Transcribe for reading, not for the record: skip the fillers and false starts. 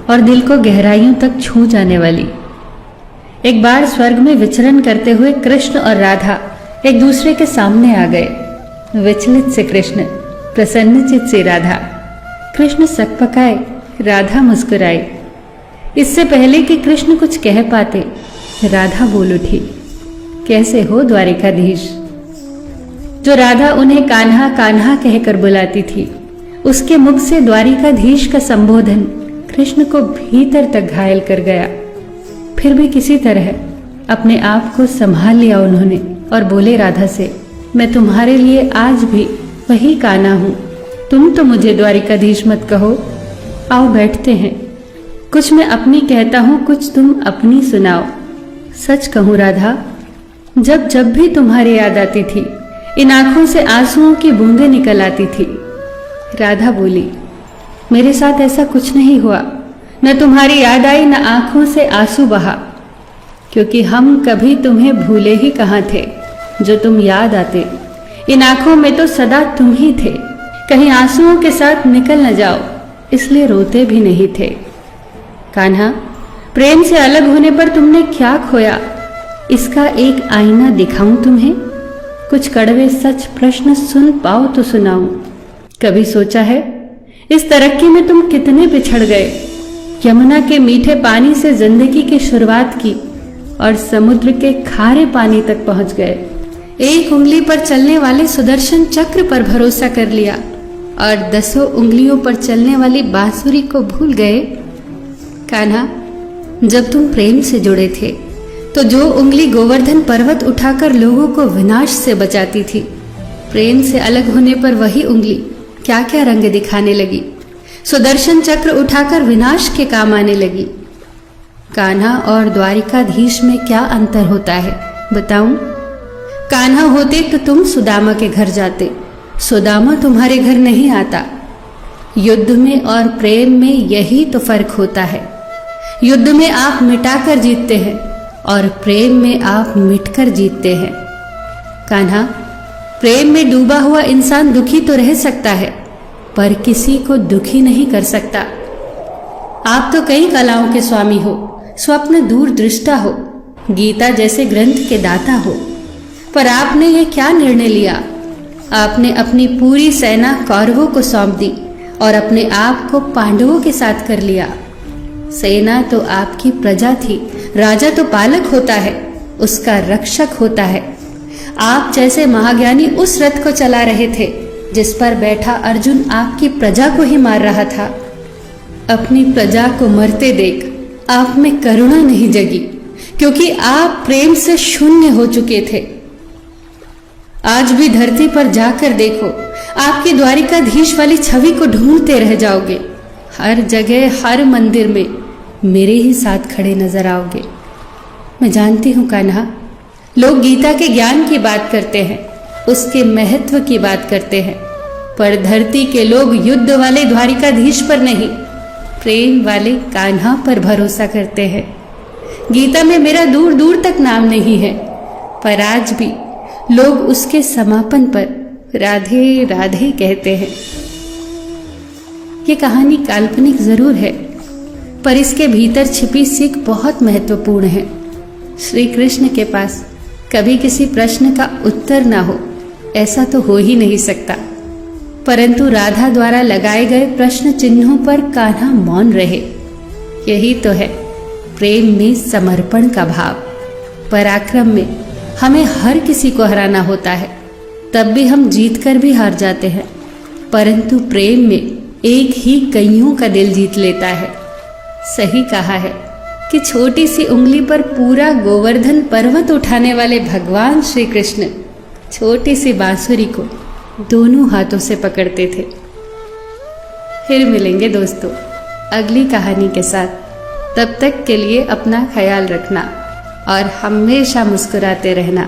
और दिल को गहराइयों तक छू जाने वाली। एक बार स्वर्ग में विचरण करते हुए कृष्ण और राधा एक दूसरे के सामने आ गए। विचलित से कृष्ण, प्रसन्नचित से राधा। कृष्ण सकपकाए, राधा मुस्कुराई। इससे पहले कि कृष्ण कुछ कह पाते, राधा बोल उठी, कैसे हो द्वारिकाधीश। जो राधा उन्हें कान्हा कान्हा कहकर बुलाती थी, उसके मुख से द्वारिकाधीश का संबोधन कृष्ण को भीतर तक घायल कर गया। फिर भी किसी तरह अपने आप को संभाल लिया उन्होंने और बोले राधा से, मैं तुम्हारे लिए आज भी वही कान्हा हूं। तुम तो मुझे द्वारिकाधीश मत कहो। आओ बैठते हैं, कुछ मैं अपनी कहता हूं, कुछ तुम अपनी सुनाओ। सच कहूं राधा, जब जब भी तुम्हारी याद आती थी, इन आंखों से आंसुओं की बूंदें निकल आती थी। राधा बोली, मेरे साथ ऐसा कुछ नहीं हुआ। न तुम्हारी याद आई, न आंखों से आंसू बहा, क्योंकि हम कभी तुम्हें भूले ही कहाँ थे। जो तुम याद आते, इन आंखों में तो सदा तुम ही थे। कहीं आंसुओं के साथ निकल न जाओ, इसलिए रोते भी नहीं थे। कान्हा, प्रेम से अलग होने पर तुमने क्या खोया, इसका एक आईना दिखाऊं तुम्हें। कुछ कड़वे सच प्रश्न सुन पाओ तो सुनाऊं। कभी सोचा है इस तरक्की में तुम कितने पिछड़ गए। यमुना के मीठे पानी से जिंदगी की शुरुआत की और समुद्र के खारे पानी तक पहुंच गए। एक उंगली पर चलने वाले सुदर्शन चक्र पर भरोसा कर लिया और 10 उंगलियों पर चलने वाली बांसुरी को भूल गए। कान्हा, जब तुम प्रेम से जुड़े थे तो जो उंगली गोवर्धन पर्वत उठाकर लोगों को विनाश से बचाती थी, प्रेम से अलग होने पर वही उंगली क्या क्या रंग दिखाने लगी। सुदर्शन चक्र उठाकर विनाश के काम आने लगी। कान्हा और द्वारिकाधीश में क्या अंतर होता है बताऊं? कान्हा होते तो तुम सुदामा के घर जाते, सुदामा तुम्हारे घर नहीं आता। युद्ध में और प्रेम में यही तो फर्क होता है। युद्ध में आप मिटाकर जीतते हैं और प्रेम में आप मिटकर जीतते हैं। कान्हा, प्रेम में डूबा हुआ इंसान दुखी तो रह सकता है, पर किसी को दुखी नहीं कर सकता। आप तो कई कलाओं के स्वामी हो, स्वप्न दूरदृष्टा हो, गीता जैसे ग्रंथ के दाता हो, पर आपने ये क्या निर्णय लिया? आपने अपनी पूरी सेना कौरवों को सौंप दी और अपने आप को पांडवों के साथ कर लिया। सेना तो आपकी प्रजा थी, राजा तो पालक होता है, उसका रक्षक होता है। आप जैसे महाज्ञानी उस रथ को चला रहे थे जिस पर बैठा अर्जुन आपकी प्रजा को ही मार रहा था। अपनी प्रजा को मरते देख आप में करुणा नहीं जगी, क्योंकि आप प्रेम से शून्य हो चुके थे। आज भी धरती पर जाकर देखो, आपकी द्वारिकाधीश वाली छवि को ढूंढते रह जाओगे। हर जगह, हर मंदिर में मेरे ही साथ खड़े नजर आओगे। मैं जानती हूं कान्हा, लोग गीता के ज्ञान की बात करते हैं, उसके महत्व की बात करते हैं, पर धरती के लोग युद्ध वाले द्वारिकाधीश पर नहीं, प्रेम वाले कान्हा पर भरोसा करते हैं। गीता में मेरा दूर दूर तक नाम नहीं है, पर आज भी लोग उसके समापन पर राधे राधे कहते हैं। ये कहानी काल्पनिक जरूर है, पर इसके भीतर छिपी सीख बहुत महत्वपूर्ण है। श्री कृष्ण के पास कभी किसी प्रश्न का उत्तर ना हो, ऐसा तो हो ही नहीं सकता, परंतु राधा द्वारा लगाए गए प्रश्न चिन्हों पर कान्हा मौन रहे। यही तो है प्रेम में समर्पण का भाव। पराक्रम में हमें हर किसी को हराना होता है, तब भी हम जीत कर भी हार जाते हैं, परंतु प्रेम में एक ही कईयों का दिल जीत लेता है। सही कहा है कि छोटी सी उंगली पर पूरा गोवर्धन पर्वत उठाने वाले भगवान श्री कृष्ण छोटी सी बांसुरी को दोनों हाथों से पकड़ते थे। फिर मिलेंगे दोस्तों अगली कहानी के साथ। तब तक के लिए अपना ख्याल रखना और हमेशा मुस्कुराते रहना।